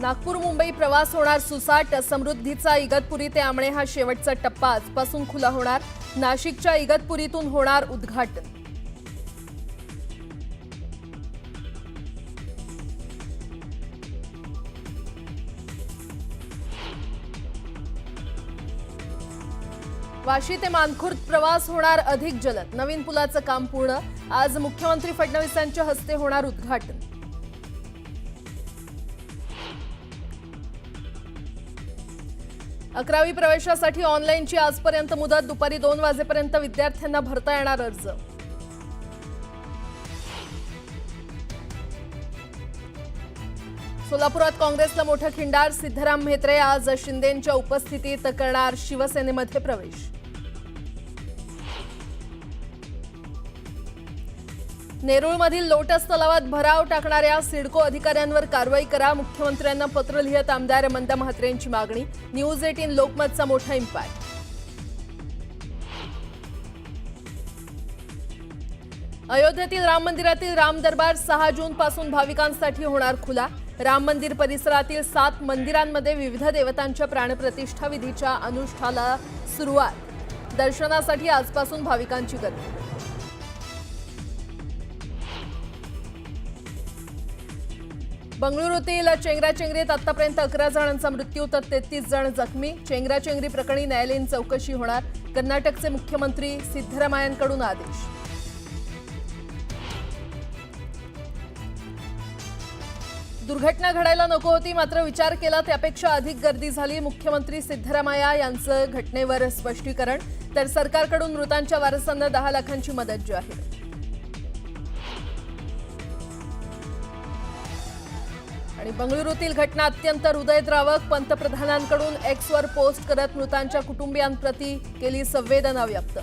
नागपूर मुंबई प्रवास होणार सुसाट। समृद्धीचा इगतपुरी ते आमणे हा शेवटचा टप्पा आजपासून खुला होणार। नाशिकच्या इगतपुरीतून होणार उद्घाटन। वाशी ते मानखुर्द प्रवास होणार अधिक जलद। नवीन पुलाचं काम पूर्ण। आज मुख्यमंत्री फडणवीसांच्या हस्ते होणार उद्घाटन। 11वी प्रवेशासाठी ऑनलाईनची आजपर्यंत मुदत। दुपारी 2 वाजेपर्यंत विद्यार्थ्यांना भरता येणार अर्ज। सोलापुरात काँग्रेसला मोठा खिंडार। सिद्धराम म्हेत्रे आज शिंदेंच्या उपस्थितीत करणार शिवसेनेमध्ये प्रवेश। नेरूळमधील लोटस तलावात भराव टाकणाऱ्या सिडको अधिकाऱ्यांवर कारवाई करा। मुख्यमंत्र्यांना पत्र लिहित आमदार मंदा म्हात्रेंची मागणी। न्यूज 18 लोकमतचा मोठा इम्पॅक्ट। अयोध्येतील राम मंदिरातील राम दरबार 6 जून पासून भाविकांसाठी होणार खुला। राम मंदिर परिसरातील 7 मंदिरांमध्ये विविध देवतांच्या प्राणप्रतिष्ठा विधीच्या अनुष्ठानाला सुरुवात। दर्शनासाठी आजपासून भाविकांची गर्दी। बंगळुरूतील चेंगराचेंगरीत आतापर्यंत 11 जणांचा मृत्यू तर 33 जण जखमी। चेंगराचेंगरी प्रकरणी न्यायालयीन चौकशी होणार। कर्नाटकचे मुख्यमंत्री सिद्धरामय्यांकडून आदेश। दुर्घटना घडायला नको होती, मात्र विचार केला त्यापेक्षा अधिक गर्दी झाली। मुख्यमंत्री सिद्धरामय्या यांचं घटनेवर स्पष्टीकरण। तर सरकारकडून मृतांच्या वारसांना 10 लाखांची मदत जाहीर। आणि बंगळुरूतील घटना अत्यंत हृदयद्रावक। पंतप्रधानांकडून एक्सवर पोस्ट करत मृतांच्या कुटुंबियांप्रती केली संवेदना व्यक्त।